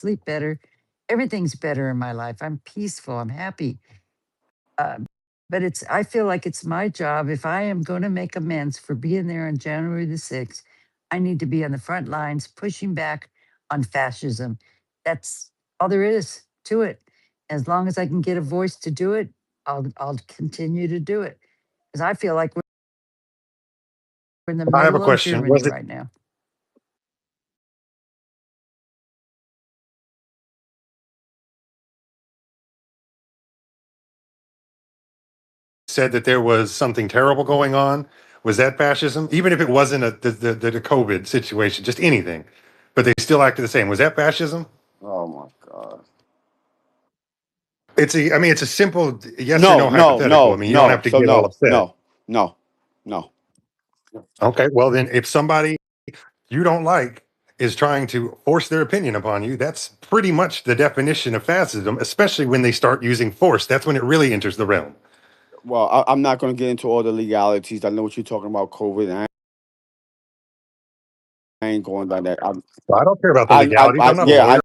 sleep better. Everything's better in my life. I'm peaceful. I'm happy. Uh, but I feel like it's my job. If I am going to make amends for being there on January the 6th, I need to be on the front lines pushing back on fascism. That's all there is to it. As long as I can get a voice to do it, I'll continue to do it. Because I feel like we're in the I have a middle of question. Germany Was it right now. said that there was something terrible going on? Was that fascism? Even if it wasn't the COVID situation, just anything, but they still acted the same. Was that fascism? Oh my God. I mean, it's a simple yes or No, no no, hypothetical. I no, mean, you don't have no. to So get all no, upset. no, no, no. Okay, well then, if somebody you don't like is trying to force their opinion upon you, that's pretty much the definition of fascism. Especially when they start using force, that's when it really enters the realm. Well, I'm not going to get into all the legalities. I know what you're talking about, COVID. And I ain't going down that. So I don't care about the legalities. I'm not a Yeah, lawyer.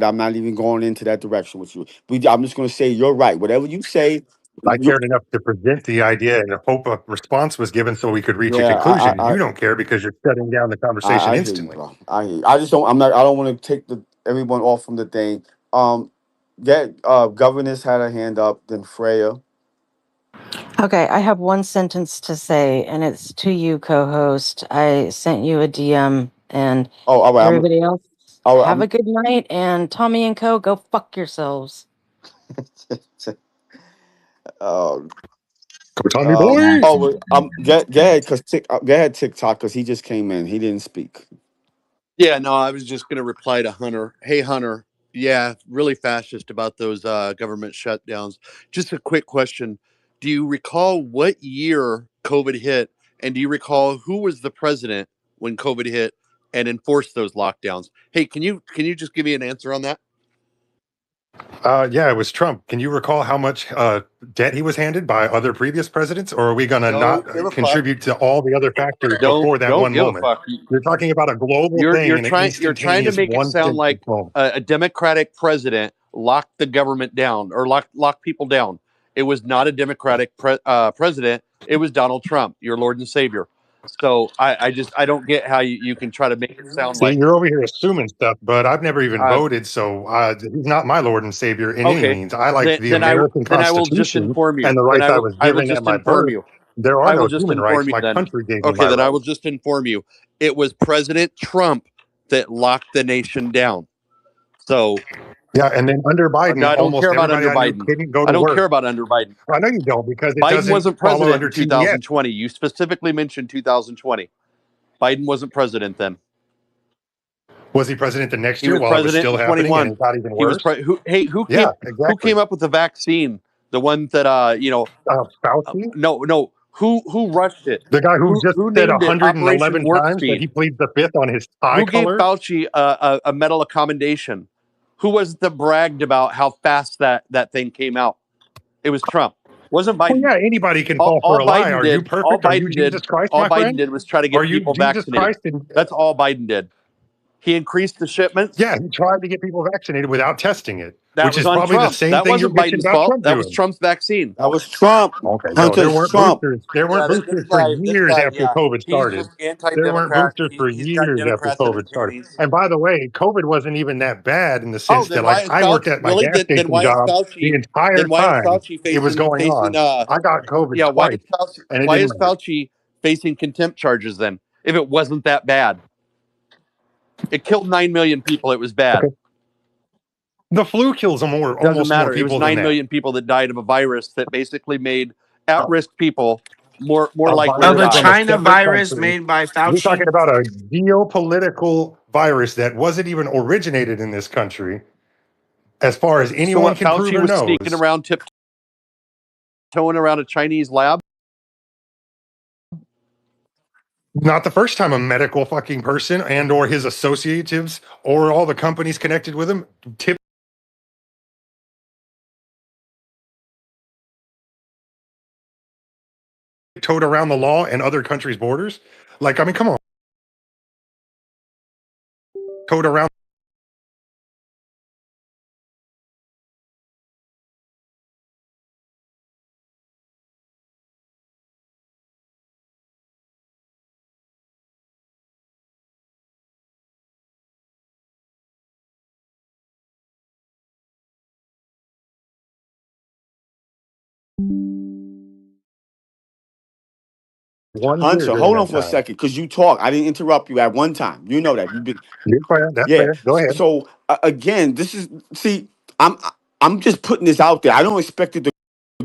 I'm not even going into that direction with you. I'm just going to say you're right. Whatever you say, I you, cared enough to present the idea and hope a response was given so we could reach a yeah, conclusion. You don't care because you're shutting down the conversation I hear you, instantly. bro. I hear you. I just don't. I'm not. I don't want to take everyone off from the thing. That governess had her hand up. Then Freya. Okay, I have one sentence to say, and it's to you, co-host. I sent you a DM, and Oh, all right. everybody else, All right. have a good night. And Tommy and Co, go fuck yourselves. Um, Go Tommy boy. Go ahead, go ahead, TikTok, because he just came in. He didn't speak. Yeah, no, I was just going to reply to Hunter. Hey, Hunter. Yeah, really fascist about those government shutdowns. Just a quick question. Do you recall what year COVID hit? And do you recall who was the president when COVID hit and enforced those lockdowns? Hey, can you just give me an answer on that? Yeah, it was Trump. Can you recall how much debt he was handed by other previous presidents, or are we going to not Don't give a fuck. contribute to all the other factors Don't before that don't one give a moment? fuck. You're talking about a global You're thing you're and an trying to instantaneous make it one sound sentence like moment. a Democratic president locked the government down or locked people down. It was not a Democratic president. It was Donald Trump, your Lord and Savior. So I don't get how you can try to make it sound See, like you're over here assuming stuff, but I've never even uh, voted, so he's not my Lord and Savior in any okay. means. I like Then the then I American then I will just Constitution inform you. and the Then rights I I will was I will given at just my inform birth. you. There are I will no just human rights. inform you My then. country gave me Okay, my then I will rights. just inform you. It was President Trump that locked the nation down. So Yeah, and then under no, Biden, I don't care almost about everybody under I knew Biden. couldn't go I to don't work. care about under Biden. I know you don't because it Biden doesn't wasn't follow president under in TES. 2020. You specifically mentioned 2020. Biden wasn't president then. Was he president the next He year was while it was president still in happening and 21. it got even He was worse? who Yeah, came exactly. up with the vaccine? The one that Fauci, no who rushed it? the guy who just Who said named it Operation 111 Warp times that Speed? he pleads the fifth on his eye Who gave color. Fauci a medal of commendation? Who was it that bragged about how fast that thing came out? It was Trump. Wasn't Well, Biden. yeah, anybody can All, fall for all a lie. Biden Are you did, all perfect? Are you Biden did, Jesus Christ, all my Biden friend? did was try to Are get you people Jesus vaccinated. Christ? And That's all Biden did. He increased the shipments. yeah, he tried to get people vaccinated without testing it, That which was is on probably the Trump. same That thing you're wasn't bitching Biden's about fault. Trump That was doing. Trump's vaccine. That was Trump. Okay, no, there Hunter's weren't Trump. boosters. There weren't Yeah, boosters for this years guy, after yeah, COVID he's started. just There weren't anti-democrat. boosters for He's got years after Democrats at his COVID started. panties. And by the way, COVID wasn't even that bad in the Oh, sense then that, why like, is I worked Fauci at my really? gas Then station why is job the Fauci? entire Then why is time Fauci it was going facing? on. I got COVID Yeah, twice, and it Why didn't is matter. Fauci facing contempt charges then? If it wasn't that bad, it killed 9 million people. It was bad. Okay, the flu kills Doesn't almost more matter. It was people than nine that. million people that died of a virus that basically made at-risk people more A likely to The virus die. from a China separate virus country. made by We're Fauci. talking about a geopolitical virus that wasn't even originated in this country, as far as So anyone what? can prove Fauci or was sneaking knows. around, tiptoeing around a Chinese lab. Not the first time a medical fucking person and or his associatives or all the companies connected with him tiptoed around the law and other countries' borders. Like, I mean, come on, tiptoed around 1 year Hunter, during hold on that for a time. second, because you talk. I didn't interrupt you at one time. You know that. You're fair. That's Yeah. fair. Go ahead. So again, this is see, I'm I'm just putting this out there. I don't expect it to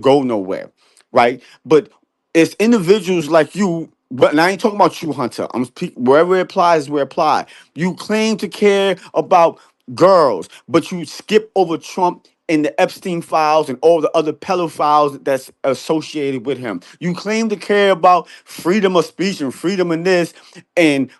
go nowhere, right? But it's individuals like you. But and I ain't talking about you, Hunter. Wherever it applies, where it apply. You claim to care about girls, but you skip over Trump and the Epstein files and all the other pedophiles that's associated with him. You claim to care about freedom of speech and freedom in this, and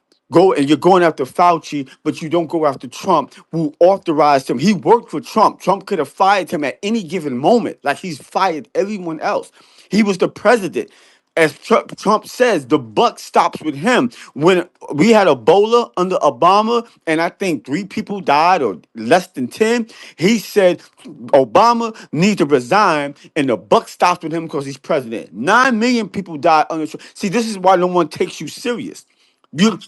you're going after Fauci, but you don't go after Trump, who authorized him. He worked for Trump. Trump could have fired him at any given moment, like he's fired everyone else. He was the president. As Trump says, the buck stops with him. When we had Ebola under Obama, and I think 3 people died or less than 10, he said Obama needs to resign, and the buck stops with him because he's president. 9 million people died under Trump. See, this is why no one takes you serious. You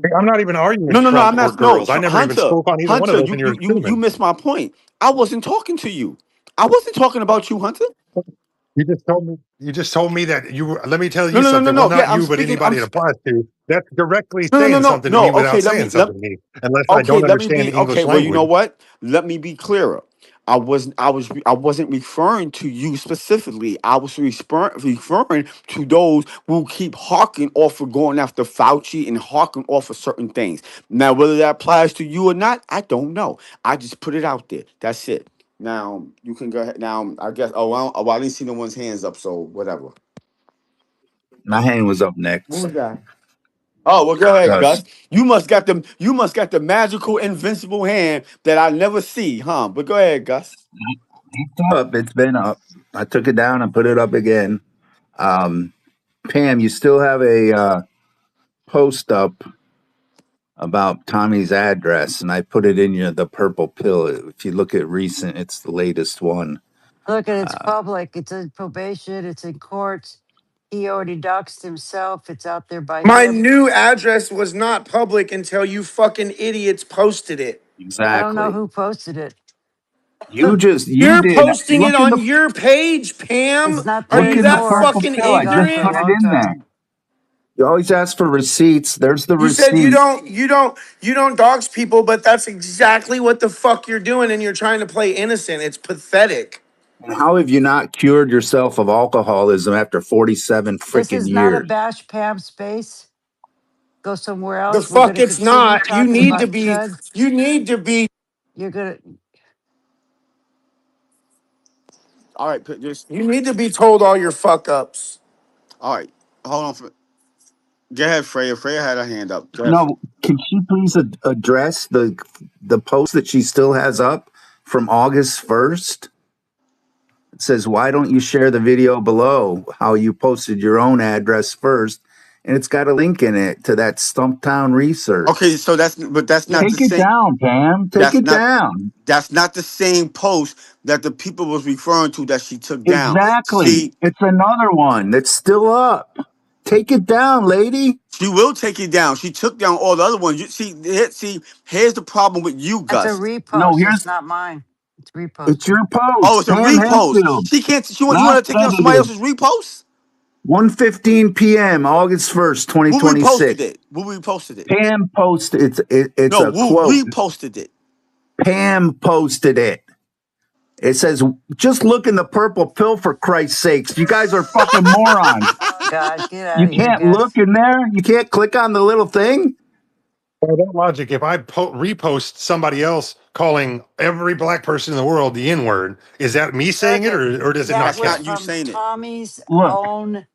Hey, I'm not even arguing no, Trump I'm or not. No, girls. I never even Hunter, spoke on either one of Hunter, those, and you're you assuming. missed my point. I wasn't talking to you. I wasn't talking about you, Hunter. You just told me that you were. Let me tell No, you something. Well, no. Yeah, not you, but anybody it applies to. That's directly saying something to me no. without saying something to me, unless I don't Let me understand be the okay. English Well, you know language. what? Let me be clearer. I wasn't referring to you specifically. I was referring to those who keep harking off of going after Fauci and harking off of certain things. Now, whether that applies to you or not, I don't know. I just put it out there. That's it. Now you can go ahead. Now I guess. I didn't see no one's hands up. So whatever. My hand was up What next. was that? Oh well, go ahead, Gus. Gus. You must got them. You must got the magical, invincible hand that I never see, huh? But go ahead, Gus. It's up. It's been up. I took it down and put it up again. Um, Pam, you still have a post up about Tommy's address, and I put it in the purple pill. If you look at recent, it's the latest one. Look, at it's public. It's in probation. It's in courts. He already doxed himself. It's out there by My him. new address was not public until you fucking idiots posted it. I don't know Exactly. who posted it. You You're did. posting it Look in on the your page, Pam. It's not Are there look you in the that anymore. purple fucking pill. It's I gone just for a put ignorant? it long in there. time. You always ask for receipts. There's the You said receipt. you don't dox people, but that's exactly what the fuck you're doing, and you're trying to play innocent. It's pathetic. And how have you not cured yourself of alcoholism after 47 This freaking is not a years? bash Pam space. Go somewhere The else. We're going fuck to it's continue not. talking about chuds. You need to be. You're going to, All right, just You need to be told all your fuck ups. all right. Hold on. Go ahead, Freya. Freya had her hand up. Go ahead. No, can she please address the post that she still has up from August 1st? It says, "Why don't you share the video below? How you posted your own address first?" And it's got a link in it to that Stumptown Okay, research. so that's not the Take it same. down, Pam. Take That's it not down. that's not the same post that the people was referring to that she took down. Exactly. See, It's another one that's still up. Take it down, lady. she will take it down. She took down all the other ones. You see, here's the problem with you, that's a Gus. No, repost. It's here's not mine. It's it's repost. your Oh, post, it's a Pam repost. Hensfield. She can't. You Last want to take down somebody edited else's repost? 1:15 p.m. August 1st, Who reposted 2026. it? Who reposted it? Pam posted it's No, a who quote. reposted it? Pam posted it. It says, "Just look in the purple pill for Christ's sakes. You guys are fucking morons. Oh, God. Get out You of here, can't look Gus. in there. You can't click on the little thing." By that logic, if I repost somebody else calling every black person in the world the N word, is that me saying Look, it, at or does it that not That's was not count? you from saying it. Tommy's Look, own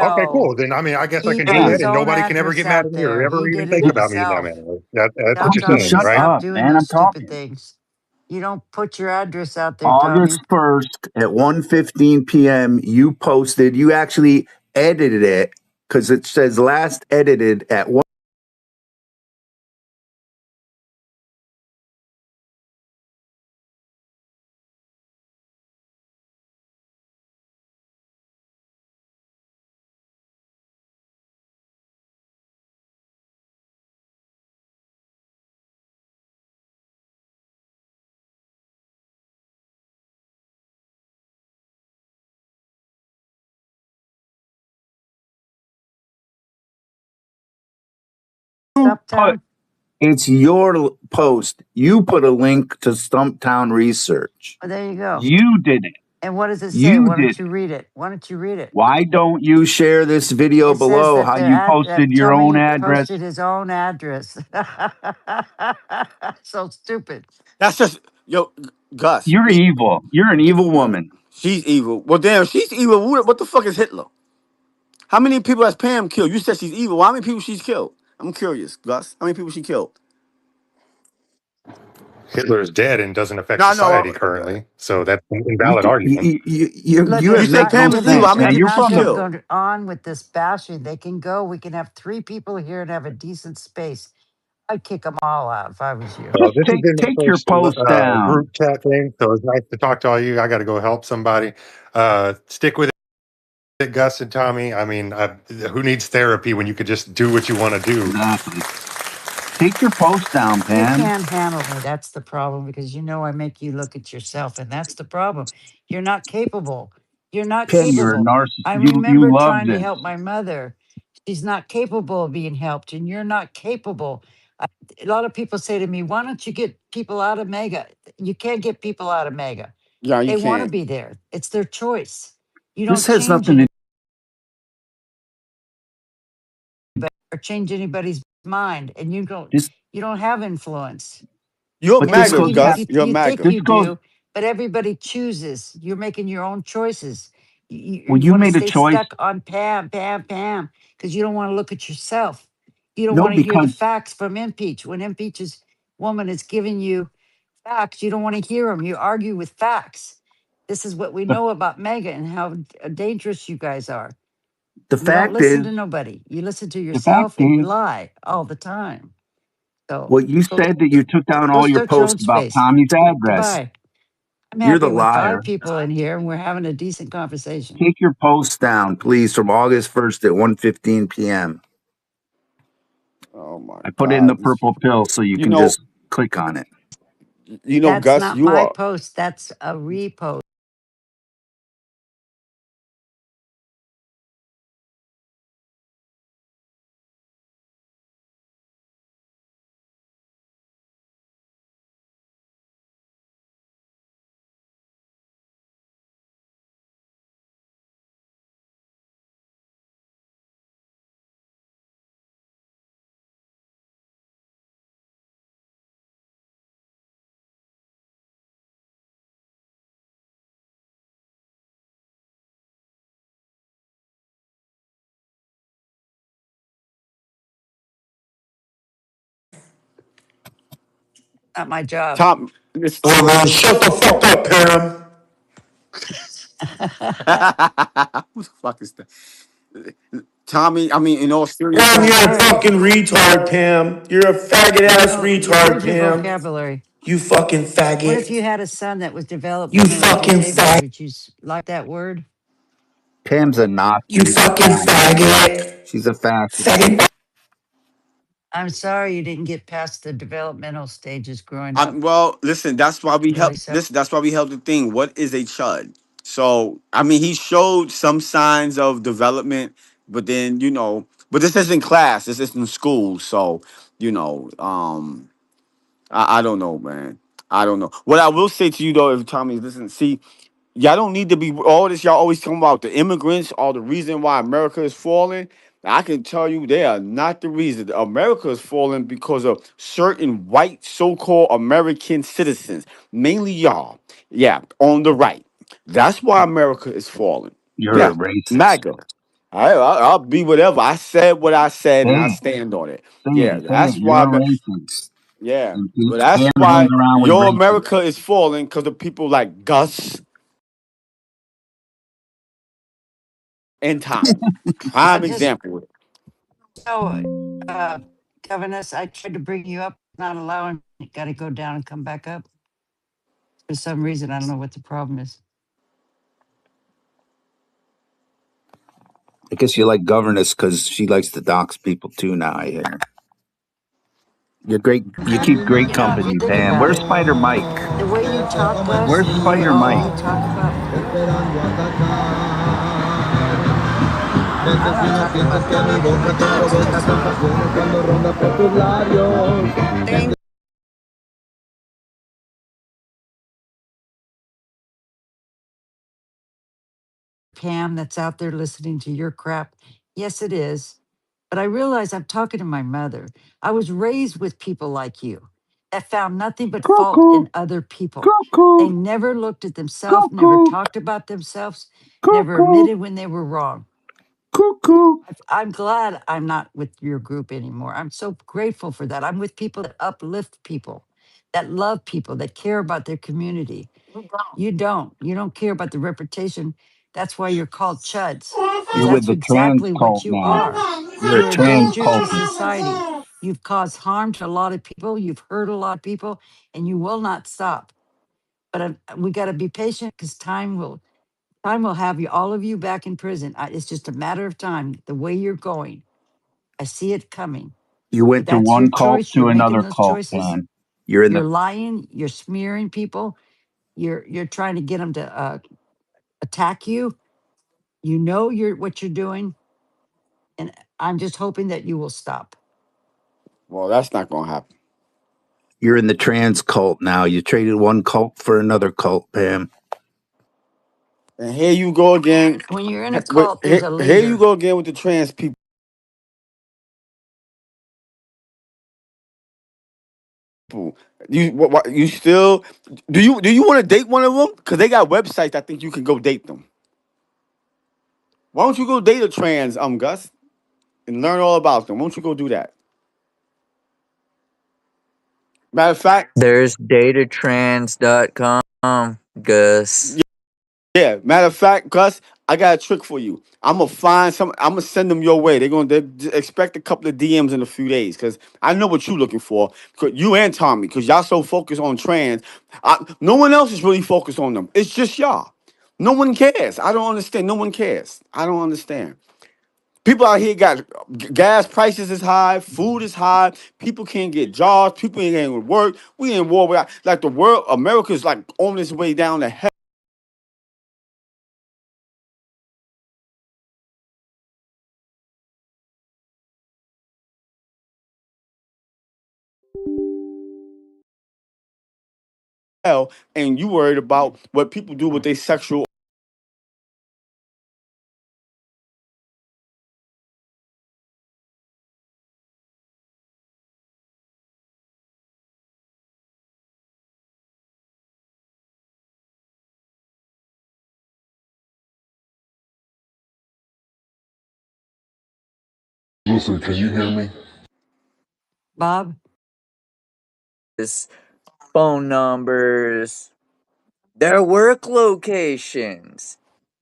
Okay, video. cool. Then I mean, I guess I He can do put Pam, that, his and own nobody can ever address get mad out at me or there. He ever did even it think about me in that himself. manner. That's what Tell would you're you Tommy saying, to shut right? stop up, doing man? those I'm stupid talking. things. You don't put your address out there, August Tommy. 1st at 1:15 p.m. You posted, you actually edited it because it says last edited at put Stumptown? it's your post. You put a link to Stumptown Research. Oh, there you go. You did it. And what does it say? You Why did don't you it. read it? Why don't you read it? Why don't you share this video It says below that how you posted that your own Tommy address? posted his own address. So stupid. That's just yo, Gus. You're evil. You're an evil woman. She's evil. Well, damn, she's evil. What the fuck is Hitler? How many people has Pam killed? You said she's evil. How many people she's killed? I'm curious, Gus. How many people she killed? Hitler is dead and doesn't affect No, no. society currently. So that's an invalid argument. Look, You You have said make not no Pam is evil. giving How sense, many man. I'm people You're she not from going the to killed? go on with this bashing. They can go. We can have 3 people here and have a decent space. I'd kick them all out if I was you. just This has been my take your first post down. group chat thing. So it's nice to talk to all you. I got to go help somebody. Stick with it, Gus and Tommy. I mean, who needs therapy when you could just do what you want to do? Exactly. Take your post down, You Pam. can't handle me. That's the problem because you know I make you look at yourself, and that's the problem. You're not capable. You're not Pam, you're a capable. narcissist. I You remember love trying to this. help my mother. She's not capable of being helped, and you're not capable. I, a lot of people say to me, "Why don't you get people out of Mega?" You can't get people out of Mega. Yeah, you They want to can't. be there. It's their choice. You This don't has change nothing to anybody or change anybody's mind, and this you don't have influence. You're but this MAGA, goes Even if back Gus. You're you think MAGA. this you goes do, but everybody chooses. You're making your own choices. when You you want to made a stay choice. stuck on Pam, Pam, Pam, because you don't want to look at yourself. You don't No, want to hear the because facts from Impeach. When Impeach's woman is giving you facts, you don't want to hear them. You argue with facts. This is what we the, know about Mega and how the dangerous you guys are. You don't fact listen is to nobody. You listen to the fact yourself and you is lie all the time. So what you go, said that you took down go all your start your posts own about space. Tommy's address. Goodbye. I'm You're the happy with liar. 5 people in here and we're having a decent conversation. Take your post down, please, from August 1st at 1:15 p.m. Oh my I put it in the God. purple pill so you You can know, just click on it. That's Gus, not you my are. post. That's a repost. Not my job. Tom, this, Oh man, shut the fuck up, Pam. who the fuck is that? Tommy, I mean, in all Pam, I'm seriousness, you're a sorry. fucking retard, Pam. You're a faggot ass retard, Use your Pam. vocabulary. You fucking What if you faggot. had a son that was You developmentally fucking disabled? fag. Would you like that word? Pam's a Nazi. You fucking faggot. She's a fascist. Faggot. I'm sorry you didn't get past the developmental stages growing up. well, listen, that's why we help. Really sorry. Listen, that's why we held the thing. What is a chud? So, I mean, he showed some signs of development, but then, but this isn't class. This isn't school. So, you know, um, I don't know, man. I don't know. What I will say to you though, if Tommy, listen, see, y'all don't need to be all this. Y'all always talking about the immigrants are the reason why America is falling. I can tell you they are not the reason. America is falling because of certain white so-called American citizens, mainly y'all. Yeah, on the right. That's why America is falling. You're a Yeah, racist. MAGA. I'll be whatever. I said what I said, Say and I it. stand on it. Say Yeah, it. Say it. that's You're why. a racist. Yeah, And but that's Pam why hangs around with your racists. America is falling because of people like Gus and Tommy. I Prime just example. so governess, I tried to bring you up, not allowing you gotta go down and come back up. For some reason. I don't know what the problem is. I guess you like governess because she likes to dox people too now, I hear. You're great. You keep great If you company, think Pam. about Where's it, Spider Mike? the way you talk, Gus, Where's and the way Spider all Mike? you talk about I'm not talking about the people with the tattoos. Pam, that's out there listening to your crap. Yes, it is. But I realize I'm talking to my mother. I was raised with people like you that found nothing but fault Cuckoo, in other people. cuckoo, They never looked at themselves, never cuckoo, talked about themselves, never cuckoo, admitted when they were wrong. cuckoo. I'm glad I'm not with your group anymore. I'm so grateful for that. I'm with people that uplift people, that love people, that care about their community. You don't. You don't care about the reputation. That's why you're called chuds, because You're with that's the trans exactly what cult you now. are. You're a You're a trans danger cult. to society. You've caused harm to a lot of people. You've hurt a lot of people, and you will not stop. But we got to be patient because time will have you all of you back in prison. It's just a matter of time. The way you're going, I see it coming. You But went to that's your one cult choice. You're to making another those cult, choices. man. You're in You're the lying. You're smearing people. You're trying to get them to attack you. You know what you're doing, and I'm just hoping that you will stop. Well, that's not gonna happen. you're in the trans cult now. You traded one cult for another cult, Pam. And here you go again. When you're in a Wait, cult, there's a here you leader. go again with the trans people. You still do you want to date one of them? Because they got websites. I think you can go date them. Why don't you go date a trans Gus and learn all about them? Why don't you go do that? Matter of fact, There's datatrans.com, Gus. yeah. Matter of fact, Gus, I got a trick for you. I'm gonna find some. I'm gonna send them your way. They expect a couple of DMs in a few days because I know what you're looking for. 'Cause you and Tommy, because y'all so focused on trans. No one else is really focused on them. It's just y'all. No one cares. I don't understand. No one cares. I don't understand. People out here got gas prices is high, food is high. People can't get jobs. People ain't getting work. We in war with like the world. America's like on its way down to hell. And you worried about what people do with their sexual. Listen, can you hear me? Bob, His phone numbers, their work locations,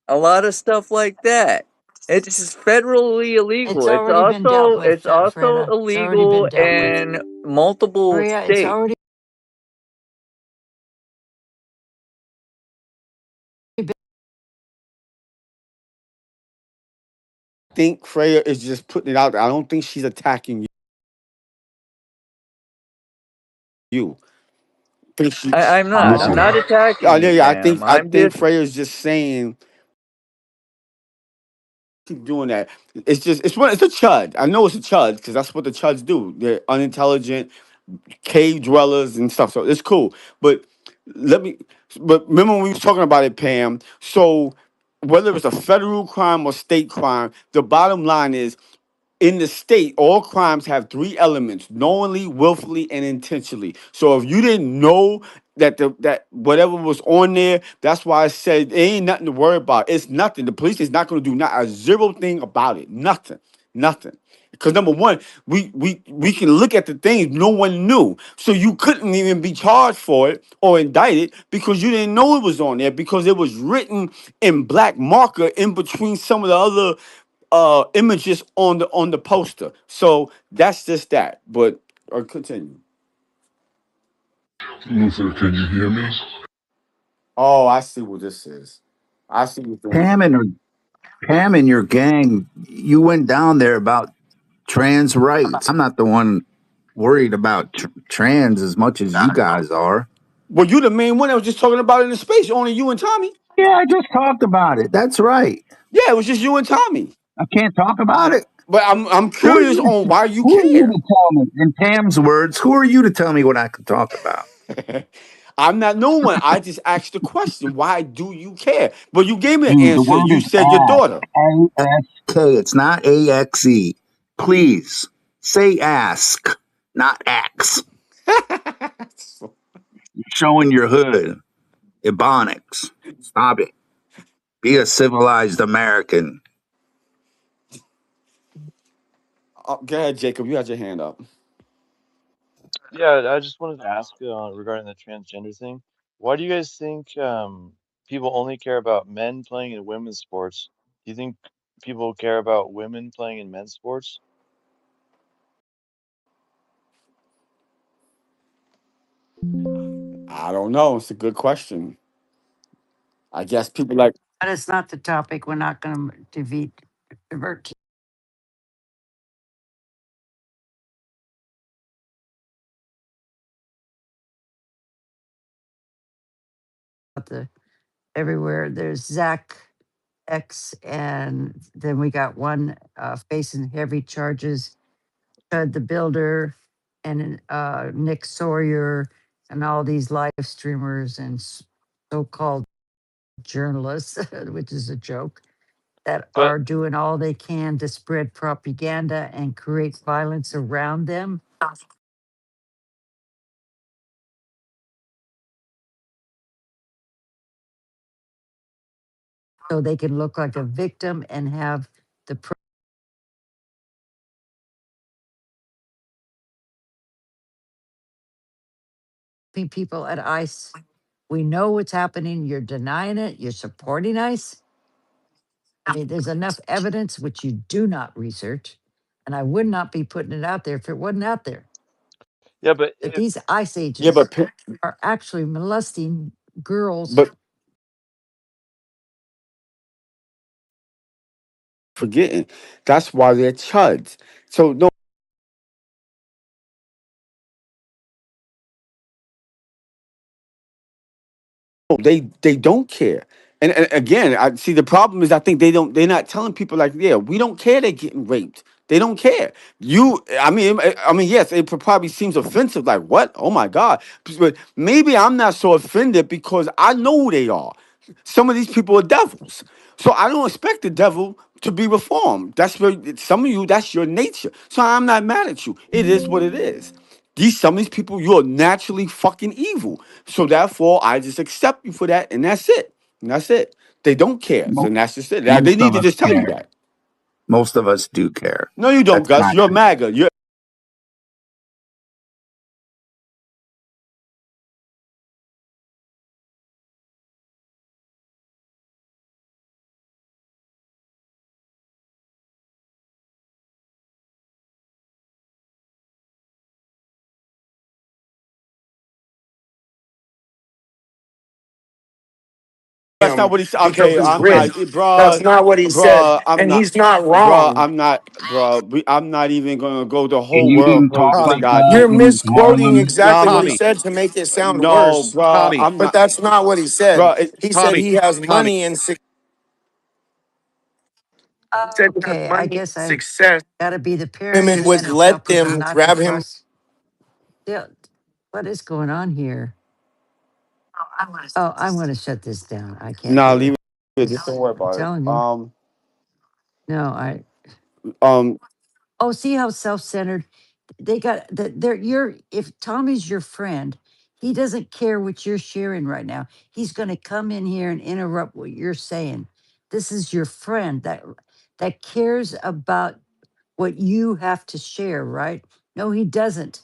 a lot of stuff like that. It's federally illegal. it's already been dealt with, It's also Freda. It's already been illegal dealt with. in multiple Freya, it's states. already been. I think Freya is just putting it out there. I don't think she's attacking you. I think she, I'm not. I'm Listen, not attacking yeah, you, yeah. Pam. I I'm think just Freya is just saying keep doing that. It's a chud. I know it's a chud because that's what the chuds do. They're unintelligent cave dwellers and stuff. So it's cool. But let me. But remember when we was talking about it, Pam. So whether it's a federal crime or state crime, the bottom line is in the state, all crimes have three elements: knowingly, willfully, and intentionally. So if you didn't know that whatever was on there, that's why I said it ain't nothing to worry about. It's nothing. The police is not going to do not a zero thing about it. Nothing. Nothing. Because number one, we can look at the things no one knew. So you couldn't even be charged for it or indicted because you didn't know it was on there because it was written in black marker in between some of the other images on the poster. So that's just that. But continue. listen, can you hear me? Oh, I see what this is. I see what this Pam and her, Pam and your gang, you went down there about trans rights. I'm not the one worried about trans as much as you guys are. Well, you the main one that was just talking about it in space, only you and Tommy. Yeah, I just talked about it. That's right. Yeah, it was just you and Tommy. I can't talk about it. But I'm Who are curious you? on why you Who are you care. to tell me? In Pam's words, who are you to tell me what I can talk about? I'm not no one. I just asked the question, why do you care? But you gave me an Dude, the answer. word You is said your ask. daughter. A-S-K. It's not A-X-E. Please say ask, not ax. You're showing your hood. Ebonics. Stop it. Be a civilized American. Go ahead, Jacob. You had your hand up. Yeah, I just wanted to ask regarding the transgender thing. Why do you guys think people only care about men playing in women's sports? Do you think people care about women playing in men's sports? I don't know. It's a good question. I guess people like But it's not the topic. We're not going to divert the everywhere. There's Zach X, and then we got one facing heavy charges, the Builder, and Nick Sawyer, and all these live streamers and so-called journalists, which is a joke, that But are doing all they can to spread propaganda and create violence around them. So they can look like a victim and have the people at ICE. We know what's happening. You're denying it. You're supporting ICE. I mean, there's enough evidence which you do not research, and I would not be putting it out there if it wasn't out there. yeah, but That these ICE yeah, agents are actually molesting girls. but forgetting that's why they're chuds. So no, they don't care. And again, I see the problem is I think they're not telling people like, yeah, we don't care they're getting raped. They don't care. I mean, yes, probably seems offensive. Like, what? Oh my God! But maybe I'm not so offended because I know who they are. Some of these people are devils, so I don't expect the devil to be reformed. That's where some of you. That's your nature. So I'm not mad at you. It is what it is. Some of these people, you're naturally fucking evil. So therefore, I just accept you for that, and that's it. And that's it. They don't care, Mo- and that's just it. They Most need of to us just tell you care. that. Most of us do care. No, you don't, That's Gus. not You're true. MAGA. You're that's not him what he said. because Okay, he's I'm rich. not, That's bruh, not what he said, bruh. I'm and not, he's not bruh. wrong. I'm not, bruh. I'm not even gonna go the And whole you world didn't for talk this like Tommy, guy. that you're in misquoting Harlem. exactly what he Tommy, said to make it sound No, worse. bruh. Tommy, I'm But not, that's not what he said. bruh. He said Tommy, he has Tommy. money and Okay, I guess I success. got to be the parent Women again would and tell let people them not to grab him. trust. Yeah, what is going on here? Oh, I'm going to shut this down. I can't Nah, do it. leave it. Just don't worry I'm about it. telling you. No, Um, oh, see how self-centered they got that they're you're if Tommy's your friend, he doesn't care what you're sharing right now. He's going to come in here and interrupt what you're saying. This is your friend that cares about what you have to share, right? No, he doesn't.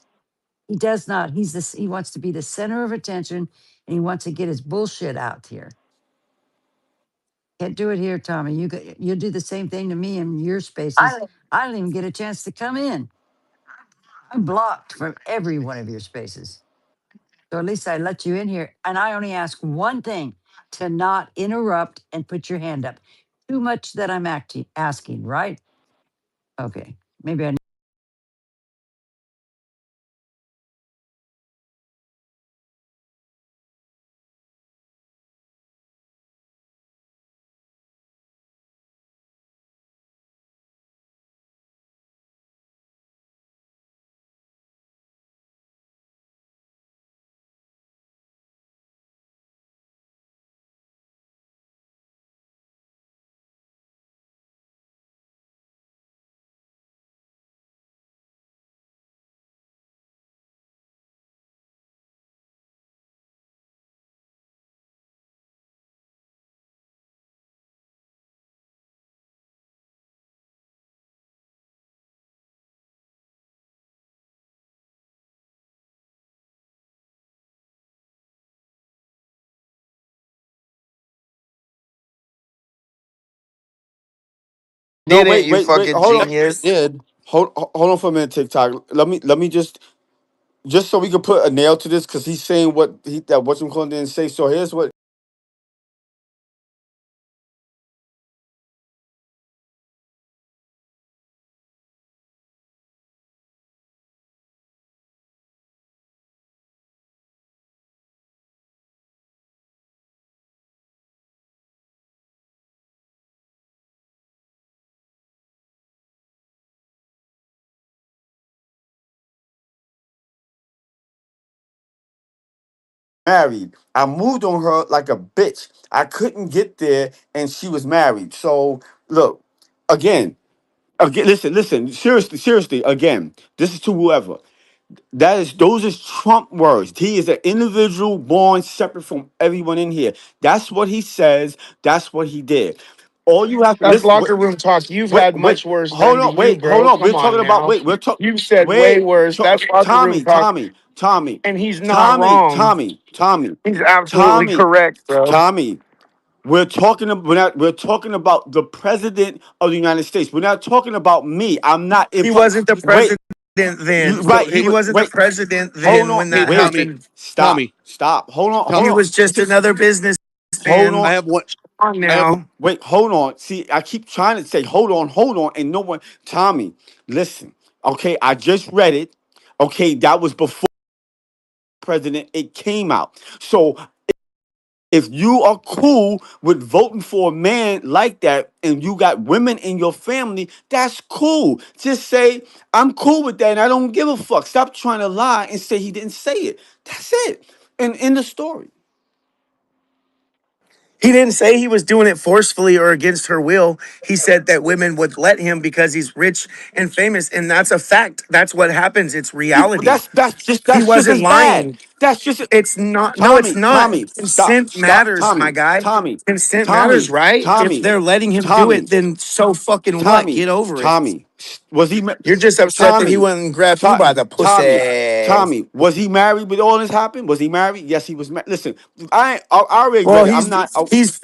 He does not. He wants to be the center of attention, and he wants to get his bullshit out here. Can't do it here, Tommy. You do the same thing to me in your spaces. I don't even get a chance to come in. I'm blocked from every one of your spaces. So at least I let you in here. And I only ask one thing, to not interrupt and put your hand up. Too much that I'm asking, right? Okay. Maybe I No, didn't, wait, you wait, wait. fucking Hold Yes, on. you genius. did. Hold on for a minute, TikTok. Let me just so we can put a nail to this because he's saying what he that what's calling didn't say. So here's what married. I moved on her like a bitch. I couldn't get there, and she was married. So look, again, listen. Seriously. Again, this is to whoever. Those is Trump words. He is an individual born separate from everyone in here. That's what he says. That's what he did. All you have to That's listen. locker room talk. You've Wait, had wait, much worse hold done to on, you, wait, hold bro. on. We're Come on talking about now. wait, we're talking You've said way wait, worse. That's locker room Tommy, talk. Tommy, Tommy, And he's not Tommy, wrong. Tommy, Tommy, He's absolutely Tommy, correct, bro. Tommy. We're talking about the president of the United States. We're not talking about me. I'm not in. He wasn't the Wait, president then. you So right? He he was. wasn't the Wait, president hold then on. when Hey, that Wait, Tommy, happened. stop, Tommy, stop. Hold on, hold He Tommy. on. was just another Hold businessman. I on. have one. Come on I have one. now. Wait, hold on. See, I keep trying to say, hold on, and no one. Tommy, listen. Okay, I just read it. Okay, that was before president. It came out. So if you are cool with voting for a man like that, and you got women in your family, that's cool. Just say I'm cool with that, and I don't give a fuck. Stop trying to lie and say he didn't say it. That's it. And in the story. He didn't say he was doing it forcefully or against her will. He said that women would let him because he's rich and famous. And that's a fact. That's what happens. It's Yeah, but reality. that's He just wasn't as bad. lying. That's just It's not. No, it's Tommy, not. Tommy, Consent matters, my Tommy, guy. Tommy, Consent matters, Tommy, right? If Tommy, they're letting him do Tommy, it, then so fucking what? Tommy, Get over it. Tommy. Was he You're just upset that he Tommy? wouldn't grab you by To- the Tommy, pussy. Tommy, was he married when all this happened? Was he married? Yes, he was. Listen, I already Well, read it. I'm not.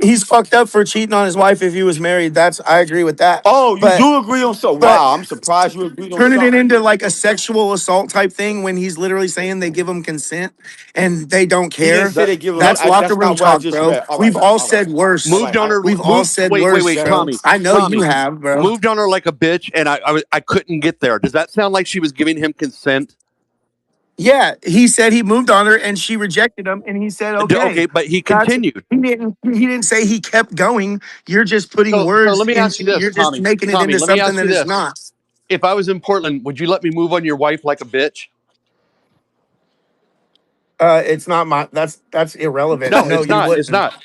he's fucked up for cheating on his wife if he was married. That's I agree with that. Oh, you But do agree on so? but Wow, I'm surprised you agreed on turning it something. into like a sexual assault type thing when he's literally saying they give him consent and they don't He didn't care. say they give him. That's locker That's room not what I talk, just bro. read. All We've right, all all right, said all worse. right. Moved on her. We've all Moved. said Wait, wait, worse, wait, bro. Tommy. I know you Tommy have, bro. moved on her like a bitch, and I couldn't get there. Does that sound like she was giving him consent? Yeah, he said he moved on her and she rejected him, and he said, "Okay, Okay, but he that's." continued. He didn't say he kept going. You're just putting So words let me ask you into. this, You're just Tommy. making it Tommy, into let me something ask you that it's this. not. If I was in Portland, would you let me move on your wife like a bitch? It's not my. That's irrelevant. No, No, it's you not. It's wouldn't. not.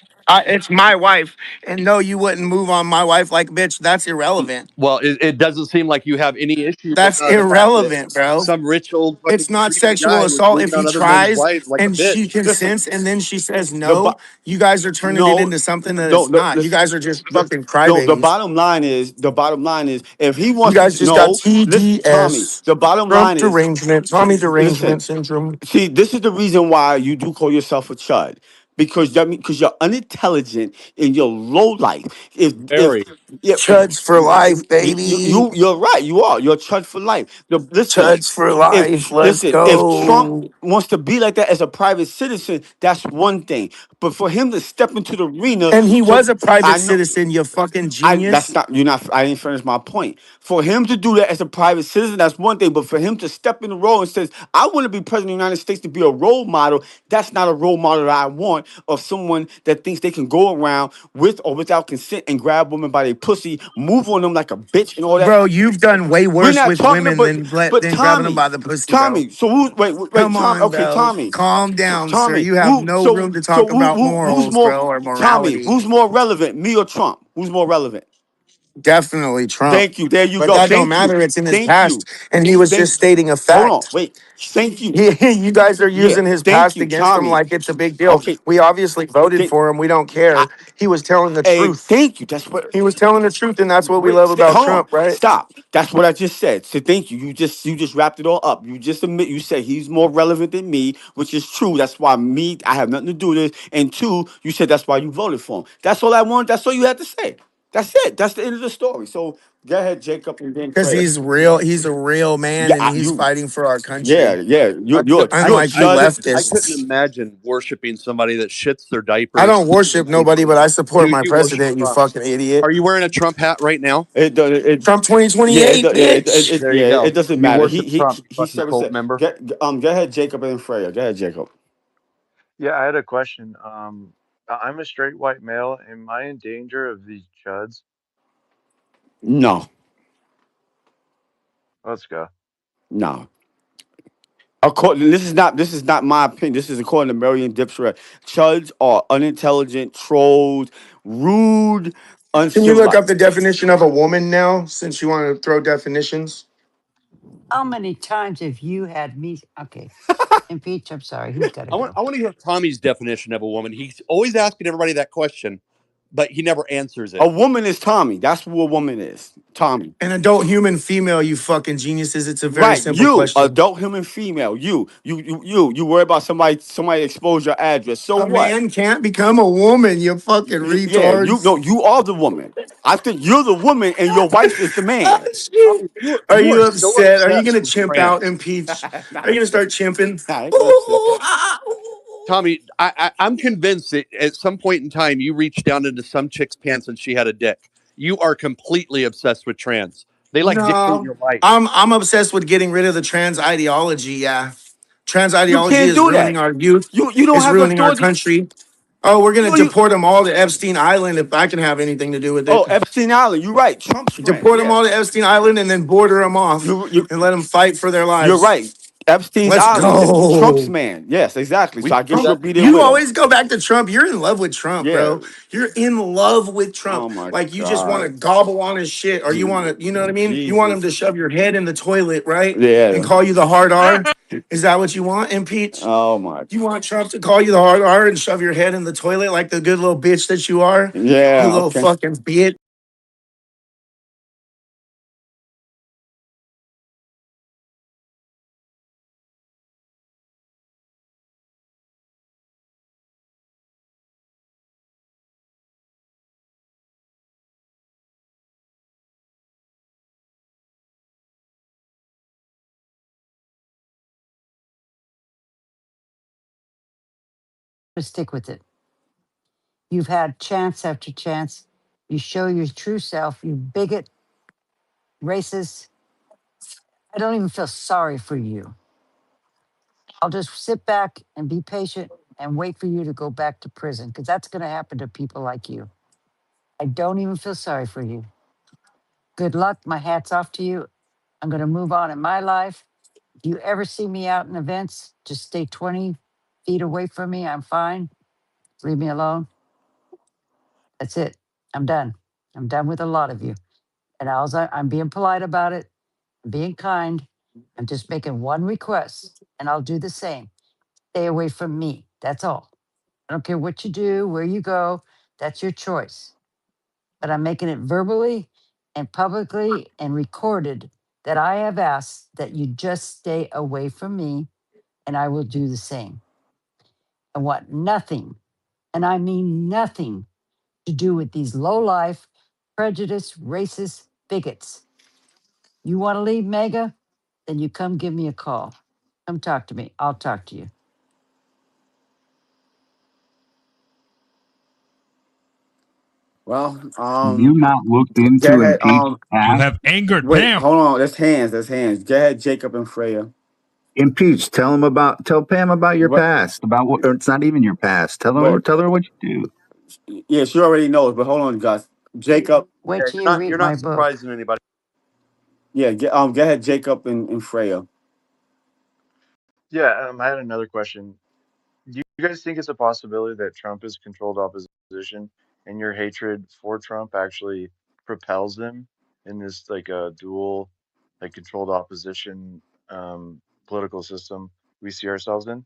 It's my wife, and no, you wouldn't move on my wife like bitch. That's irrelevant. Well, it doesn't seem like you have any issue with That's the fact that irrelevant, bro. some rich old It's fucking not creepy sexual guy was assault if moving he on other men's tries wives like a and she bitch. Listen, consents and then she says the no. bo- You guys are turning it no, into something that no, it's no. not. You Listen, guys are just the, fucking no. crybabies. The bottom line is, if he You wants to, guys just got no, listen, Tommy. TDS, The bottom Trump line is, derangement, Tommy derangement listen. syndrome. See, this is the reason why you do call yourself a chud, because because you're unintelligent and you're low life. If Very. yeah, Chuds for life, baby. you're right. You are. You're a chud for life. Listen, Chuds for life. Let's if Trump go. wants to be like that as a private citizen, that's one thing. But for him to step into the arena And he was to, a private I know. citizen, you fucking That's genius. not you're not. I didn't finish my point. For him to do that as a private citizen, that's one thing. But for him to step in the role and says, "I want to be president of the United States to be a role model," that's not a role model that I want of someone that thinks they can go around with or without consent and grab women by their pussy, move on them like a bitch and all that. Bro, you've done way We're worse not with talking women about. than But grabbing them Tommy, by the pussy, bro. Tommy. So who? Wait, Come Tom. on, Okay, bro. Tommy. Calm down, sir. Tommy, You have no room to talk about who's morals, more bro, or Tommy, morality. who's more relevant, me or Trump? Who's more relevant? Definitely Trump. Thank you. There you But go. that don't Thank you. matter. It's in his Thank you. past. And he was just Thank stating a Hold on. fact. Wait. Thank you. You guys are Yeah. using his Thank past you, against him Tommy. like it's a big deal. Okay. We obviously voted Th- for him. We don't I, care. He was telling the hey, truth. thank you. That's what He was telling the truth, and that's what we wait, love about hold on. Trump, right? Stop. That's what I just said. So thank you. You just wrapped it all up. You just admit you said he's more relevant than me, which is true. That's why I have nothing to do with this. And two, you said that's why you voted for him. That's all I want. That's all you had to say. That's it. That's the end of the story. So go ahead, Jacob, and then Because Freya. he's real. He's a real man, Yeah, and he's you. fighting for our Yeah, country. yeah. I could, I, You're a Unlike you I judge. could, I couldn't leftists. imagine worshiping somebody that shits their I diapers don't worship and nobody, but I support you my you worship president. You Trump. fucking idiot. Are you wearing a Trump hat right now? It, it, Trump yeah, 2028, bitch. There yeah, you it go. doesn't You matter. worship Trump, you He fucking said, cult member. go ahead, Jacob and Freya. Go ahead, Jacob. Yeah, I had a question. I'm a straight white male. Am I in danger of these chuds? No, Let's go. no. According, this is not my opinion. This is according to Marion Dipshire. Chuds are unintelligent, trolls, rude, Can you look uncivilized. up the definition of a woman now, since you want to throw definitions? How many times have you had me? Okay. Impeach, I'm sorry. He's got to go. I want to hear Tommy's definition of a woman. He's always asking everybody that question, but he never answers A it. woman is Tommy. That's who a woman is. Tommy. An adult human female, you fucking geniuses. It's a very Right, simple you, question. adult human female, you worry about somebody expose your address. So A what? man can't become a woman, you fucking Yeah, retards. you are the woman. I think you're the woman and your wife is the man. Shit. Tommy, Are you are you so upset? Are you obsessed gonna with chimp out trans. and peach? Nah, Are you gonna start chimping? I ain't gonna say. Tommy, I'm convinced that at some point in time you reached down into some chick's pants and she had a dick. You are completely obsessed with trans. They like dictate No, your life. I'm obsessed with getting rid of the trans ideology. Yeah, trans You ideology can't is do ruining that. our youth. You don't It's have the ruining our authority. country. Oh, we're gonna You deport them all to Epstein Island if I can have anything to do with oh it. Epstein Island. You're right. Trump's friend. Deport them Yeah, all to Epstein Island and then border them off you and let them fight for their you're lives. right. Epstein's Let's Island. Trump's go. man. Yes, exactly. We So I can do guess Trump, you'll that. be there you with him. always go back to Trump. You're in love with Trump, Yeah. bro. You're in love with Oh Trump. my Like you just want to God. gobble on his shit, or you want to, you know what I mean? You want him Jesus. to shove your head in the toilet, right? And Yeah. call you the hard R. Is that what you want, impeach? Oh my. You want Trump to call you the hard R and shove your head in the toilet like the good little bitch that you are? You Yeah. little Okay. fucking bitch. Stick with it. You've had chance after chance. You show your true self, you bigot, racist. I don't even feel sorry for you. I'll just sit back and be patient and wait for you to go back to prison because that's going to happen to people like you. I don't even feel sorry for you. Good luck. My hat's off to you. I'm going to move on in my life. If you ever see me out in events, just stay 20 feet away from me. I'm fine. Leave me alone. That's it. I'm done. I'm done with a lot of you. And I'm being polite about it, I'm being kind. I'm just making one request, and I'll do the same. Stay away from me. That's all. I don't care what you do, where you go. That's your choice. But I'm making it verbally and publicly and recorded that I have asked that you just stay away from me, and I will do the same. I want nothing, and I mean nothing, to do with these low life, prejudiced, racist bigots. You want to leave Mega? Then you come give me a call. Come talk to me. I'll talk to you. Well, Have you not looked go into ahead. impeach You past? have angered Wait, Pam. hold on. That's hands. That's hands. Go ahead, Jacob and Freya. Impeach. Tell Pam about your What? past. About what? Or it's not even your past. What? Tell her what you do. Yeah, she already knows. But hold on, guys. Jacob. Wait Yeah, till you read you're my not book. surprising anybody. Yeah. Go ahead, Jacob and Freya. Yeah, I had another question. Do you guys think it's a possibility that Trump is controlled opposition and your hatred for Trump actually propels him in this like a dual, like controlled opposition political system we see ourselves in?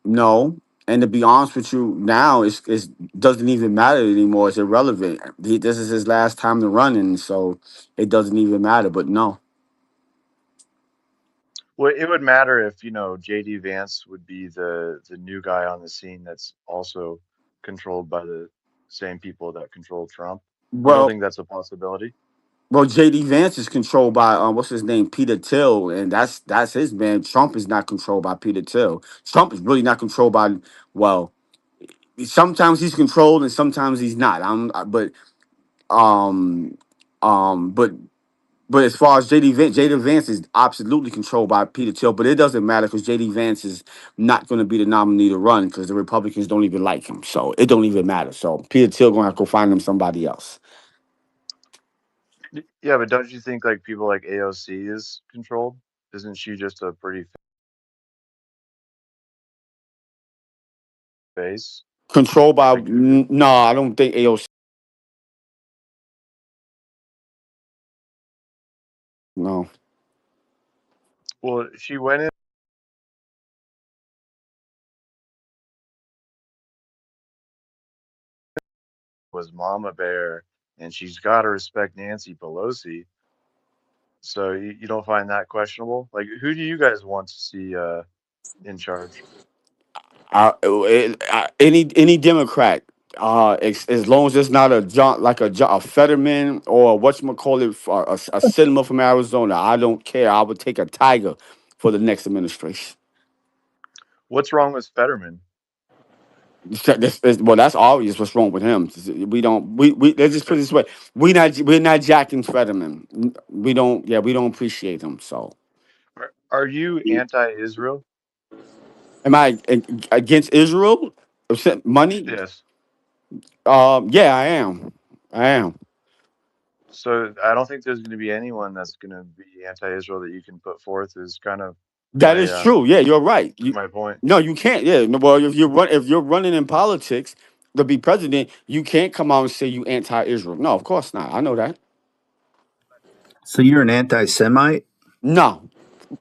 No. And to be honest with you, now it's doesn't even matter anymore. It's irrelevant. This is his last time to run, and so it doesn't even matter. But no. Well, it would matter if, JD Vance would be the new guy on the scene that's also controlled by the same people that control Trump? You don't Well, think that's a possibility? well, JD Vance is controlled by what's his name, Peter Thiel, and that's his man. Trump is not controlled by Peter Thiel. Trump is really not controlled by, well, sometimes he's controlled and sometimes he's not. Um um but but as far as JD Vance is absolutely controlled by Peter Thiel, but it doesn't matter because JD Vance is not going to be the nominee to run because the Republicans don't even like him, so it don't even matter. So Peter Thiel gonna have to go find him somebody else. Yeah, but don't you think like people like AOC is controlled? Isn't she just a pretty face? Controlled by Like, no, I don't think AOC. No, well, she went in was Mama Bear, and she's got to respect Nancy Pelosi. So you don't find that questionable? Like, who do you guys want to see in charge? any Democrat, as long as it's not a John like a Fetterman or whatchamacallit, a cinema from Arizona, I don't care. I would take a tiger for the next administration. What's wrong with Fetterman? Well, that's obvious. What's wrong with him? We don't. We let's just put it this way. We're not jacking Fetterman. We don't. Yeah, we don't appreciate him. So, Are you anti-Israel? am I against Israel? Money? Yes. Yeah, I am. I am. So I don't think there's going to be anyone that's going to be anti-Israel that you can put forth is kind of That my is true. Yeah, you're right. my point. No, you can't. Yeah. No, well, if you're running in politics to be president, you can't come out and say you anti-Israel. No, of course not. I know that. So you're an anti-Semite? No.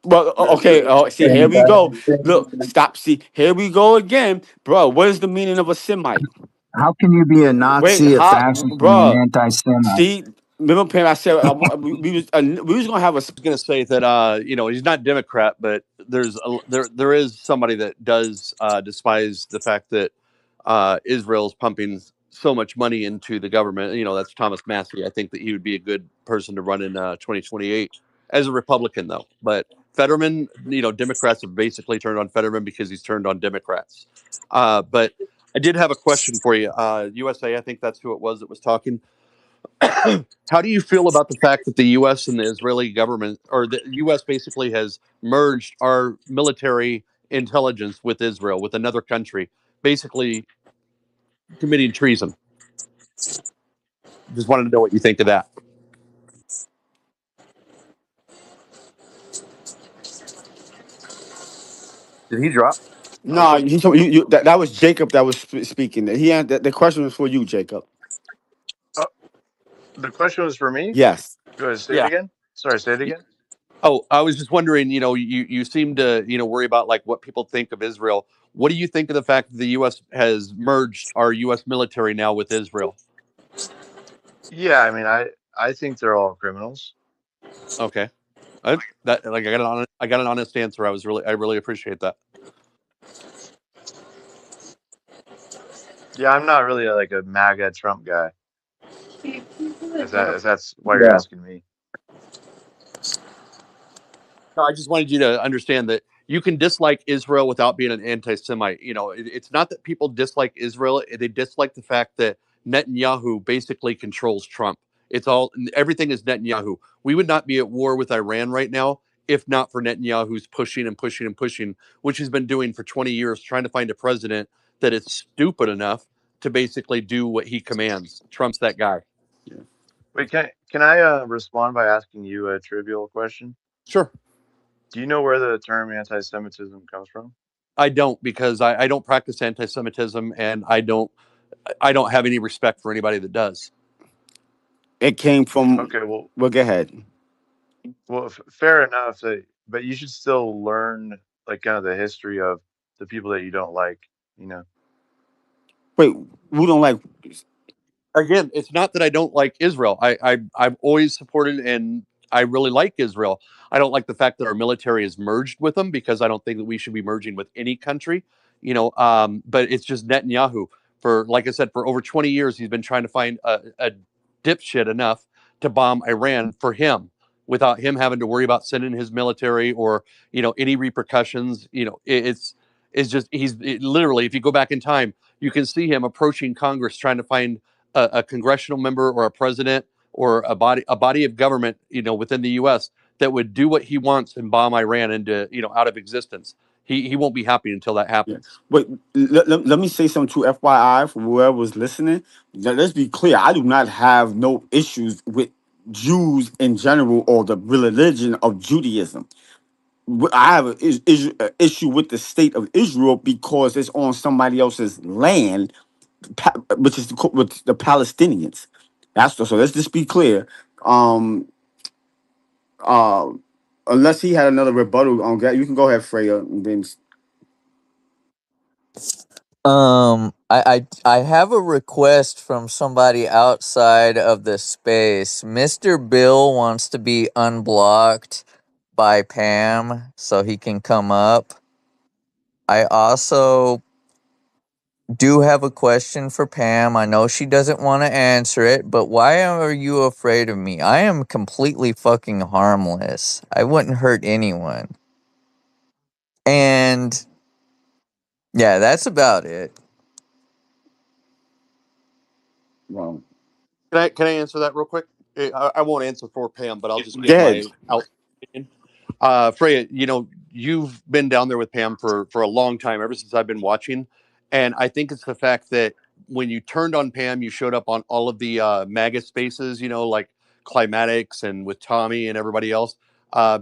Well, okay. See, here we go. Look, stop. See, here we go again, bro. What is the meaning of a Semite? How can you be a Wait, Nazi, a how, fascist, and an bro? anti-Semite? See, remember, Pam? I said we was gonna have a. Going to say that he's not Democrat, but there is somebody that does despise the fact that Israel's pumping so much money into the government. That's Thomas Massey. I think that he would be a good person to run in 2028 as a Republican, though. But Fetterman, Democrats have basically turned on Fetterman because he's turned on Democrats. But I did have a question for you. USA, I think that's who it was that was talking. How do you feel about the fact that the U.S. and the Israeli government, or the U.S. basically has merged our military intelligence with Israel, with another country, basically committing treason? Just wanted to know what you think of that. Did he drop? No, that was Jacob that was speaking. He had the question was for you, Jacob. Oh, the question was for me. Yes. Go ahead, say it Yeah. again. Sorry, say it again. Oh, I was just wondering. You seem to worry about like what people think of Israel. What do you think of the fact that the U.S. has merged our U.S. military now with Israel? Yeah, I mean, I think they're all criminals. Okay, that like I got an honest answer. I really appreciate that. Yeah, I'm not really like a MAGA Trump guy. If that's why you're Yeah. asking me. No, I just wanted you to understand that you can dislike Israel without being an anti-Semite. It's not that people dislike Israel; they dislike the fact that Netanyahu basically controls Trump. Everything is Netanyahu. We would not be at war with Iran right now if not for Netanyahu's pushing and pushing and pushing, which he's been doing for 20 years, trying to find a president that is stupid enough to basically do what he commands. Trump's that guy. Wait, can I respond by asking you a trivial question? Sure. Do you know where the term anti-Semitism comes from? I don't because I don't practice anti-Semitism and I don't have any respect for anybody that does. It came from. Okay, well, Well, go ahead. fair enough. But you should still learn like kind of the history of the people that you don't like. You know. Wait, who don't like? Again, it's not that I don't like Israel. I've always supported and I really like Israel. I don't like the fact that our military is merged with them because I don't think that we should be merging with any country. But it's just Netanyahu. For like I said, for over 20 years, he's been trying to find a dipshit enough to bomb Iran for him without him having to worry about sending his military or any repercussions. It's just literally, if you go back in time, you can see him approaching Congress trying to find a congressional member or a president or a body of government within the U.S. that would do what he wants and bomb Iran into out of existence. He won't be happy until that Yeah. happens. But let me say something to FYI for whoever was listening. Let's be clear. I do not have no issues with Jews in general or the religion of Judaism. I have an issue with the state of Israel because it's on somebody else's land, which is with the Palestinians. So. Let's just be clear. Um, uh, Unless he had another rebuttal on that, you can go ahead, Freya. And then I have a request from somebody outside of the space. Mr. Bill wants to be unblocked by Pam so he can come up. I also do have a question for Pam. I know she doesn't want to answer it, but why are you afraid of me? I am completely fucking harmless. I wouldn't hurt anyone. And yeah, that's about it. well, Can I answer that real quick? I won't answer for Pam, but I'll just give dead. my out opinion. Freya, you've been down there with Pam for a long time, ever since I've been watching, and I think it's the fact that when you turned on Pam, you showed up on all of the MAGA spaces, like Climatics and with Tommy and everybody else,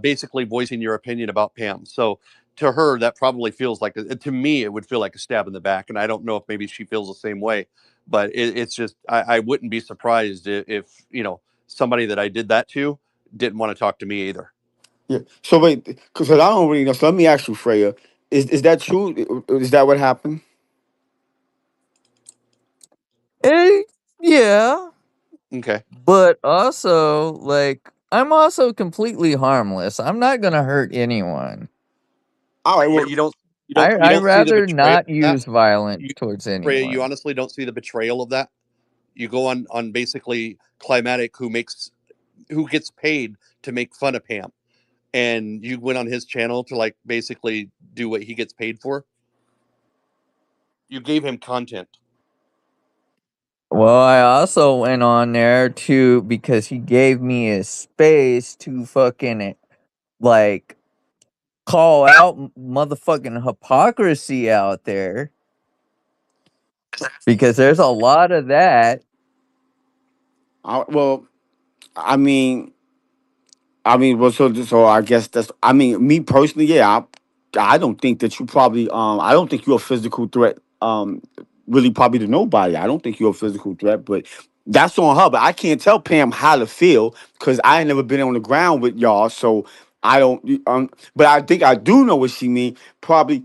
basically voicing your opinion about Pam. So to her, that probably feels like to me, it would feel like a stab in the back, and I don't know if maybe she feels the same way, but it's just I wouldn't be surprised if somebody that I did that to didn't want to talk to me either. Yeah. So wait, because I don't really know. So let me ask you, Freya. Is that true? Is that what happened? Eh, yeah, Okay. but also, like, I'm also completely harmless. I'm not gonna hurt anyone. All right. But Well, you I don't see the rather betrayal not of that. use violence You towards Freya, you anyone. honestly don't see the betrayal of that. You go on basically Climatic, who gets paid to make fun of Pam, and you went on his channel to like basically do what he gets paid for. You gave him content. Well, I also went on there too because he gave me a space to fucking like call out motherfucking hypocrisy out there because there's a lot of that. well, I mean, well, so I guess that's. I mean, me personally, yeah, I don't think that you probably. I don't think you're a physical threat. Really, probably to nobody. I don't think you're a physical threat, but that's on her. But I can't tell Pam how to feel because I ain't never been on the ground with y'all, so I don't. But I think I do know what she mean. Probably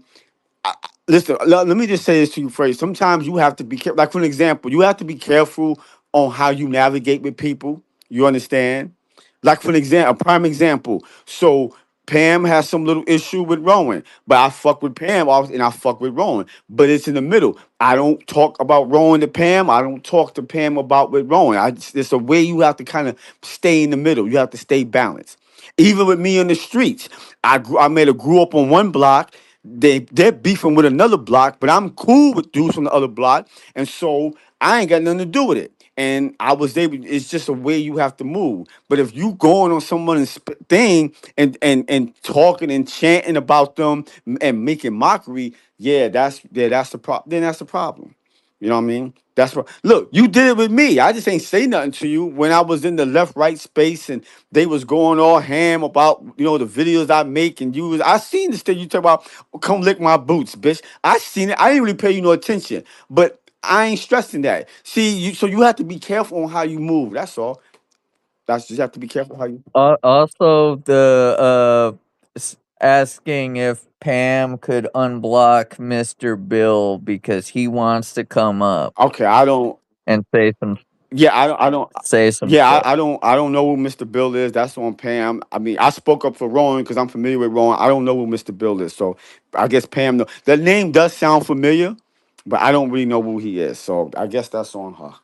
listen, let me just say this to you, Freddie. Sometimes you have to be careful. Like, for an example, you have to be careful on how you navigate with people. You understand? Like, for an example, a prime example. So, Pam has some little issue with Rowan, but I fuck with Pam and I fuck with Rowan. But it's in the middle. I don't talk about Rowan to Pam. I don't talk to Pam about with Rowan. It's a way you have to kind of stay in the middle. You have to stay balanced. Even with me in the streets, I made a grew up on one block. They're beefing with another block, but I'm cool with dudes from the other block, and so I ain't got nothing to do with it. And I was able. It's just a way you have to move. But if you going on someone's thing and talking and chanting about them and making mockery, that's the problem. Then that's the problem. You know what I mean? That's what. Look, you did it with me. I just ain't say nothing to you when I was in the left right space and they was going all ham about the videos I make and you was. I seen this thing you talk about. Come lick my boots, bitch. I seen it. I didn't really pay you no attention, but I ain't stressing that. See, so you have to be careful on how you move. That's all. That's just have to be careful how you. Also, the asking if Pam could unblock Mr. Bill because he wants to come up Okay, I don't. and Yeah, I don't. say some Yeah, stuff. I don't know who Mr. Bill is. That's on Pam. I mean, I spoke up for Rowan because I'm familiar with Rowan. I don't know who Mr. Bill is, so I guess Pam. The name does sound familiar. but I don't really know who he is. So I guess that's on her.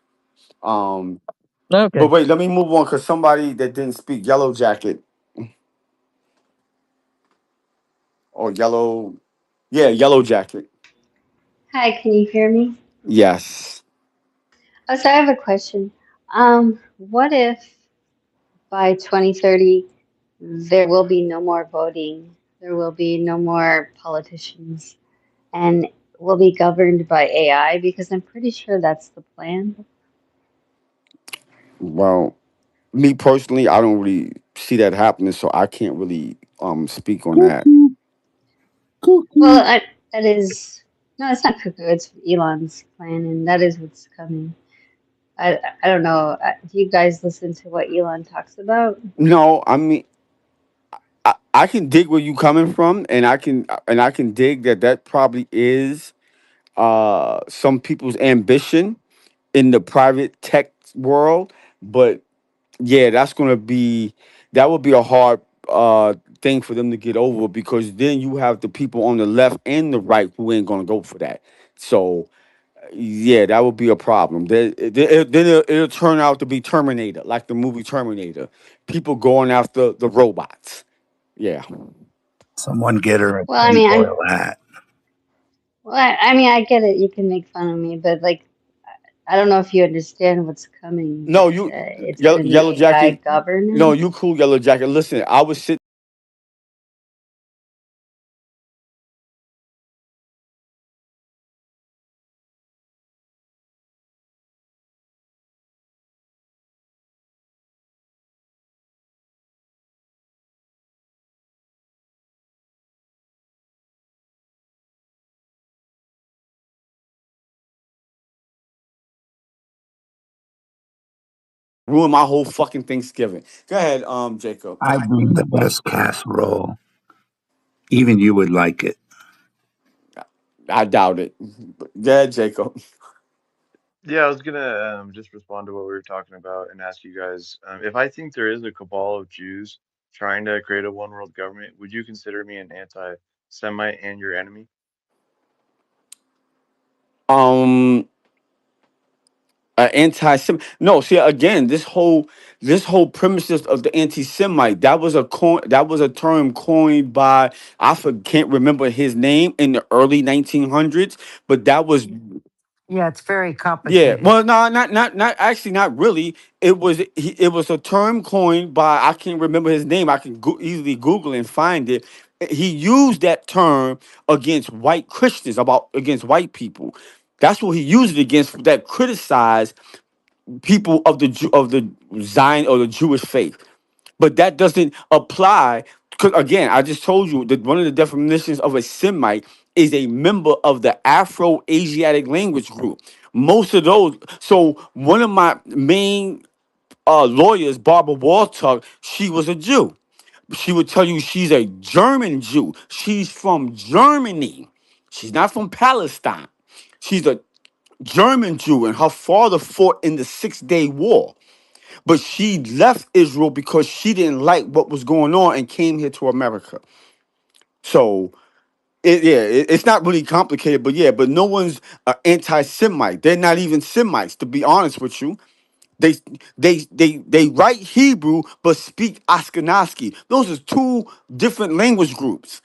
Um, but Okay. wait, let me move on because somebody that didn't speak, Yellow Jacket or Yellow, yeah, Yellow Jacket. Hi, can you hear me? Yes. Oh, so I have a question. What if by 2030 there will be no more voting, there will be no more politicians, and we'll be governed by AI? Because I'm pretty sure that's the plan. Well, me personally, I don't really see that happening, so I can't really speak on that. Cuckoo, cuckoo. Well, that is no, it's not cuckoo. It's Elon's plan, and that is what's coming. I don't know. Do you guys listen to what Elon talks about? No, I mean I can dig where you coming from, and I can dig that that probably is some people's ambition in the private tech world, but yeah, that would be a hard thing for them to get over because then you have the people on the left and the right who ain't gonna go for that. So yeah, that would be a problem. Then it'll turn out to be Terminator, like the movie Terminator. People going after the robots. Yeah. Someone get her a Well, I mean, tinfoil hat. I mean, I get it. You can make fun of me, but like, I don't know if you understand what's coming. No, Like, you it's gonna yellow be AI jacket. No, you governance. cool yellow jacket. Listen, I was sitting ruin my whole fucking Thanksgiving. Go ahead, Jacob. I bring the best casserole. Even you would like it. I doubt it. Go ahead, Jacob. Yeah, I was gonna just respond to what we were talking about and ask you guys if I think there is a cabal of Jews trying to create a one world government, would you consider me an anti-Semite and your enemy? Um, anti-Semite. No, see again, this whole premises of the anti-Semite that was a term coined by can't remember his name in the early 1900s, but that was Yeah, it's very yeah. complicated. Well, no, not actually, not really. It was a term coined by I can't remember his name. I can easily Google and find it. He used that term against white Christians about against white people. That's what he used it against that criticize people of of the Zion or the Jewish faith. But that doesn't apply because again, I just told you that one of the definitions of a Semite is a member of the Afro-Asiatic language group. Most of those. So one of my main lawyers, Barbara Walters, she was a Jew. She would tell you she's a German Jew. She's from Germany. She's not from Palestine. She's a German Jew, and her father fought in the Six-Day War. But she left Israel because she didn't like what was going on and came here to America. So it's not really complicated, but yeah, but no one's anti-Semite. They're not even Semites, to be honest with you. They they write Hebrew but speak Ashkenazi. Those are two different language groups.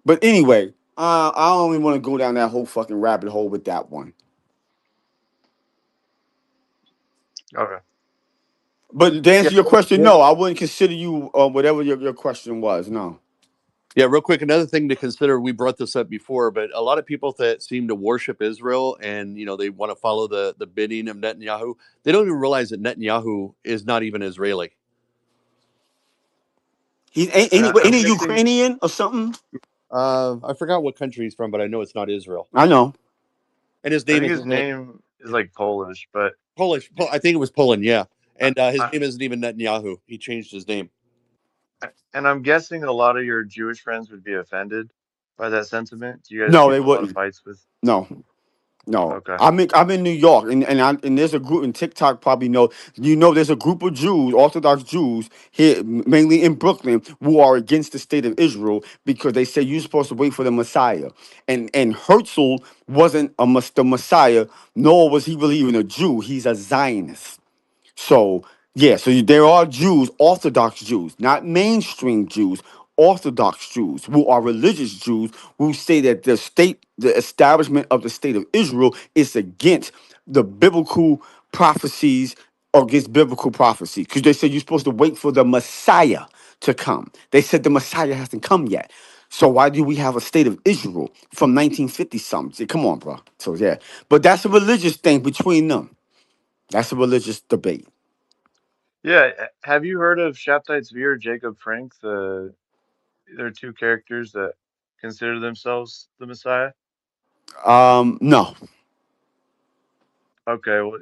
But anyway, I don't even want to go down that whole fucking rabbit hole with that one. Okay. But to Yeah, answer your question, no, I wouldn't consider you whatever your question was. No. yeah. Real quick, another thing to consider. We brought this up before, but a lot of people that seem to worship Israel and they want to follow the bidding of Netanyahu. They don't even realize that Netanyahu is not even Israeli. He I'm ain't he guessing. Ukrainian or something? I forgot what country he's from, but I know it's not Israel. I know. And his I name think isn't his really name is like Polish, but Polish. I think it was Poland, yeah. And his I, name isn't even Netanyahu. He changed his name. and I'm guessing a lot of your Jewish friends would be offended by that sentiment. Do you guys No, get they in a lot of wouldn't. fights with? No. No, Okay. I'm in New York, and there's a group in TikTok probably know there's a group of Jews, Orthodox Jews here, mainly in Brooklyn, who are against the state of Israel because they say you're supposed to wait for the Messiah, and Herzl wasn't the Messiah, nor was he really even a Jew. He's a Zionist. So yeah, so there are Jews, Orthodox Jews, not mainstream Jews, Orthodox Jews, who are religious Jews, who say that the establishment of the state of Israel is against the biblical prophecies or against biblical prophecy. Because they said you're supposed to wait for the Messiah to come. They said the Messiah hasn't come yet. So why do we have a state of Israel from 1950 something? Come on, bro. So yeah. But that's a religious thing between them. That's a religious debate. Yeah. Have you heard of Shabtai Tzvi or Jacob Frank? They're two characters that consider themselves the Messiah. No. Okay. Well,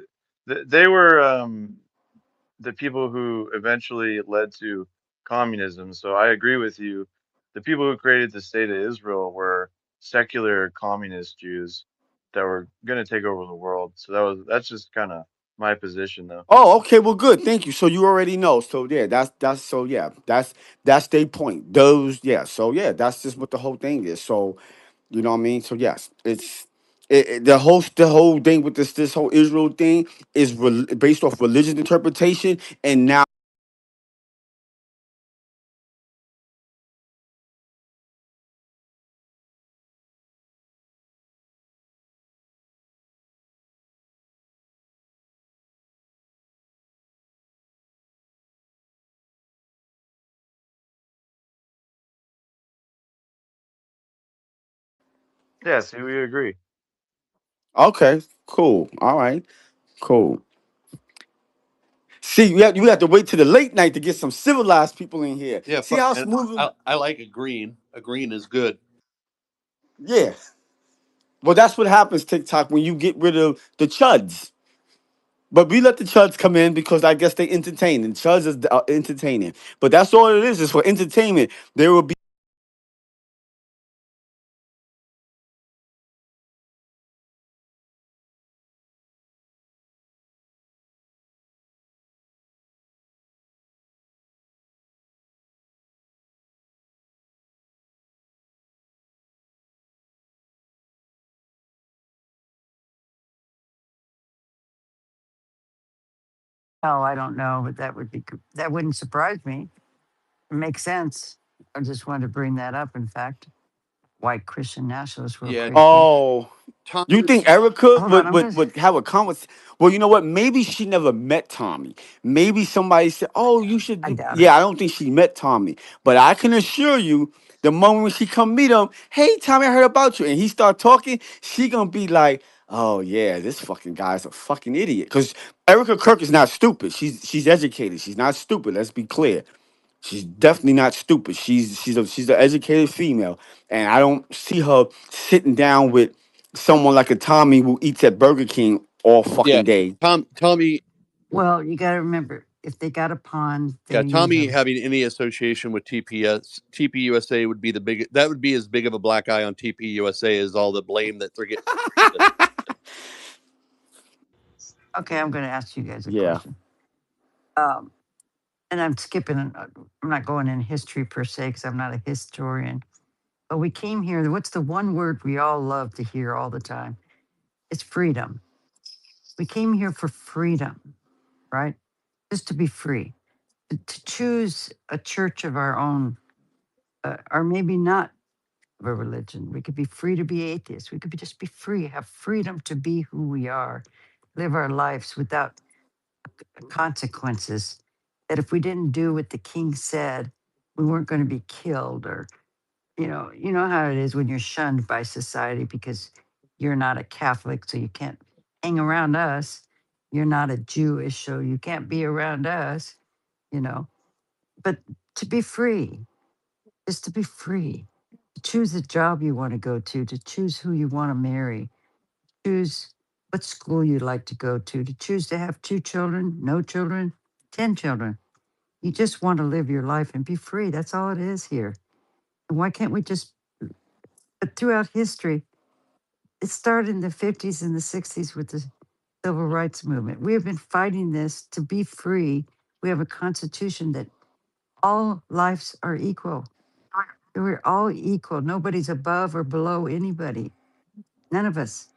they were the people who eventually led to communism. So I agree with you. The people who created the state of Israel were secular communist Jews that were going to take over the world. So that's just kind of my position, though. Oh, okay. Well, good. Thank you. So you already know. So yeah, that's so yeah, that's their point. Those yeah. So yeah, that's just what the whole thing is. So you know what I mean. So yes, the whole thing with this whole Israel thing is based off religious interpretation, and now Yeah, see, we agree. okay, cool. All right, cool. See, you have to wait to the late night to get some civilized people in here. Yeah, See how and smooth? I like a green. A green is good. Yeah. Well, that's what happens, TikTok, when you get rid of the chuds. But we let the chuds come in because I guess they entertain, and chuds is entertaining. But that's all it is for entertainment. There will be. Oh, I don't know, but that wouldn't surprise me. It makes sense. I just wanted to bring that up. In fact, white Christian nationalists real Yeah, quickly. Oh, you Tommy. think Erica Hold on, would I'm would, gonna. would have a conversation? Well, you know what? Maybe she never met Tommy. Maybe somebody said, "Oh, you should I do." doubt it. Yeah, I don't think she met Tommy, but I can assure you, the moment when she come meet him, "Hey, Tommy, I heard about you," and he start talking, she gonna be like, "Oh yeah, this fucking guy's a fucking idiot." Because Erica Kirk is not stupid. She's educated. She's not stupid. Let's be clear. She's definitely not stupid. She's an educated female, and I don't see her sitting down with someone like a Tommy who eats at Burger King all Yeah, fucking day. Tommy. Well, you got to remember, if they got a pond, they Yeah, use Tommy them. having any association with TPUSA would be the big. That would be as big of a black eye on TPUSA as all the blame that they're getting. Okay, I'm going to ask you guys a Yeah. question. Um, and I'm skipping. I'm not going in history per se because I'm not a historian. But we came here. What's the one word we all love to hear all the time? It's freedom. We came here for freedom, right? Just to be free, to choose a church of our own, or maybe not of a religion. We could be free to be atheists. We could just be free, have freedom to be who we are, live our lives without consequences. That if we didn't do what the king said, we weren't going to be killed, or you know how it is when you're shunned by society because you're not a Catholic, so you can't hang around us. You're not a Jewish, so you can't be around us. You know, but to be free is to be free. To choose the job you want to go to choose who you want to marry, choose what school you'd like to go to choose to have 2 children, no children, 10 children. You just want to live your life and be free. That's all it is here. And why can't we just, but throughout history, It started in the 50s and the 60s with the civil rights movement. We have been fighting this to be free. We have a constitution that all lives are equal. We're all equal. Nobody's above or below anybody. None of us.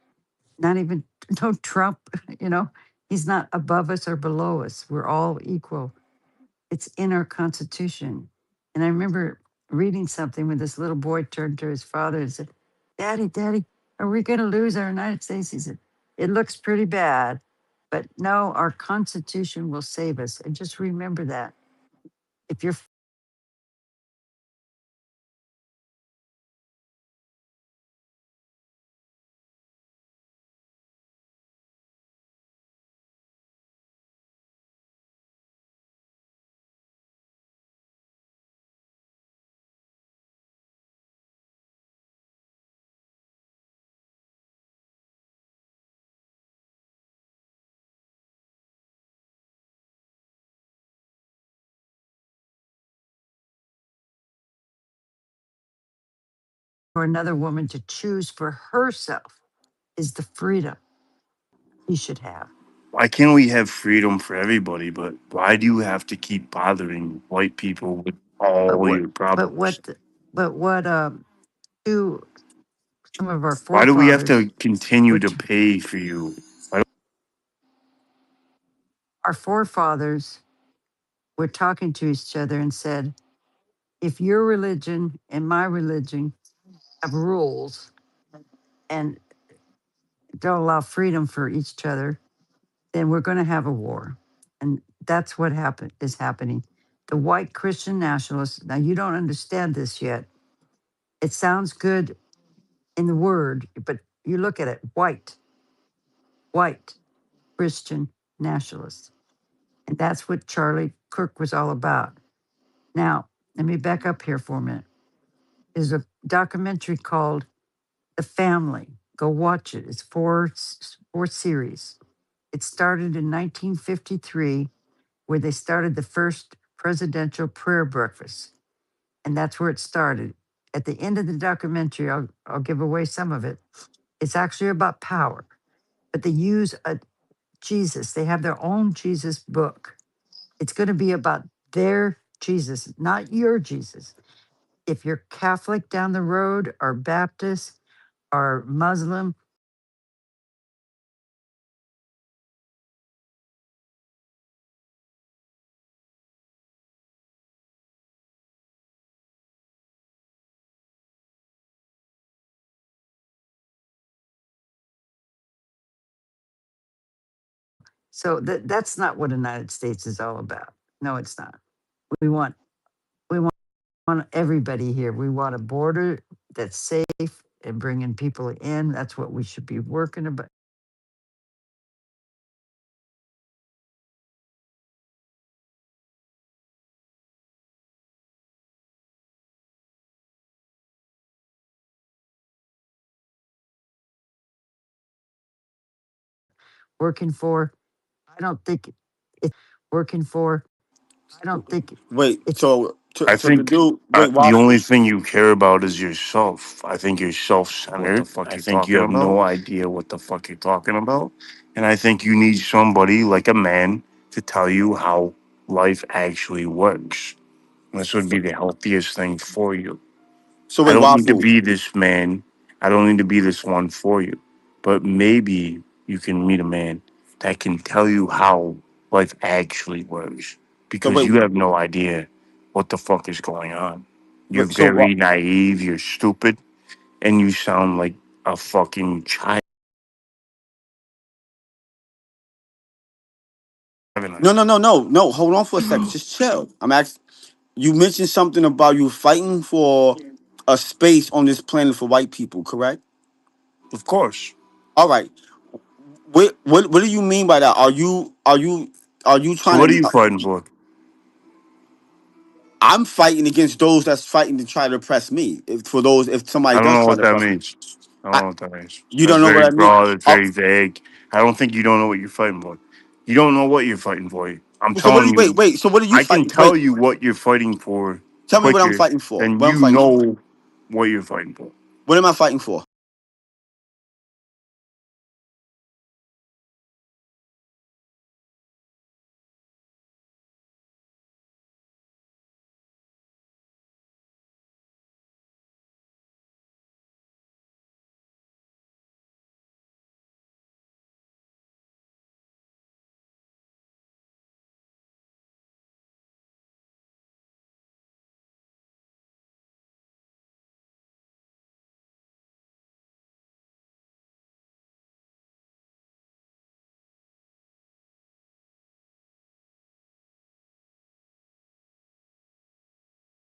Not even no Trump, you know, he's not above us or below us. We're all equal. It's in our Constitution. And I remember reading something when this little boy turned to his father and said, Daddy, Daddy, are we going to lose our United States? He said, it looks pretty bad, but no, our Constitution will save us. And just remember that. If you're for another woman to choose for herself is the freedom she should have. Why can't we have freedom for everybody? But why do you have to keep bothering white people with But all what, your but problems? what, but what, do some of our Why do we have forefathers, to continue to which pay for you? our forefathers were talking to each other and said, if your religion and my religion have rules and don't allow freedom for each other, then we're going to have a war. And that's what is happening. The white Christian nationalists, now you don't understand this yet. It sounds good in the word, but you look at it, white Christian nationalists. And that's what Charlie Kirk was all about. Now, let me back up here for a minute. There's a documentary called The Family. Go watch it. It's four series. It started in 1953, where they started the first presidential prayer breakfast, and that's where it started. At the end of the documentary, I'll give away some of it. It's actually about power, but they use a Jesus. They have their own Jesus book. It's going to be about their Jesus, not your Jesus. If you're Catholic down the road, or Baptist, or Muslim, so that's not what the United States is all about. No, it's not. We want we want everybody here. We want a border that's safe and bringing people in. That's what we should be working for. I don't think it's working for. I don't think Wait, it's so I so the think dude, wait, the Waffle. only thing you care about is yourself. I think you're self-centered. I think you have no idea what the fuck you're talking about. And I think you need somebody like a man to tell you how life actually works. This would be the healthiest thing for you. So I wait, don't need to Waffle. be this man. I don't need to be this one for you. But maybe you can meet a man that can tell you how life actually works So because wait, you have no idea what the fuck is going on. You're wait so very what? naive, you're stupid, and you sound like a fucking child. No, no, no, no, no. Hold on for a second. Just chill. I'm asking. You mentioned something about you fighting for a space on this planet for white people, correct? Of course. All right. What do you mean by that? Are you So what are trying you to? fighting for? I'm fighting against those that's fighting to try to oppress me. If somebody I don't does know try what to that oppress me, means. I don't I, know what that means. you That's don't know what very I mean. broad. It's Oh, very vague. I don't think you don't know what you're fighting for. You don't know what you're fighting for. I'm so what? telling Wait, you, wait. So what are you I can fighting? tell Wait, you what you're fighting for tell me what I'm quicker fighting for. than What I'm you fighting for. know what you're fighting for. What am I fighting for?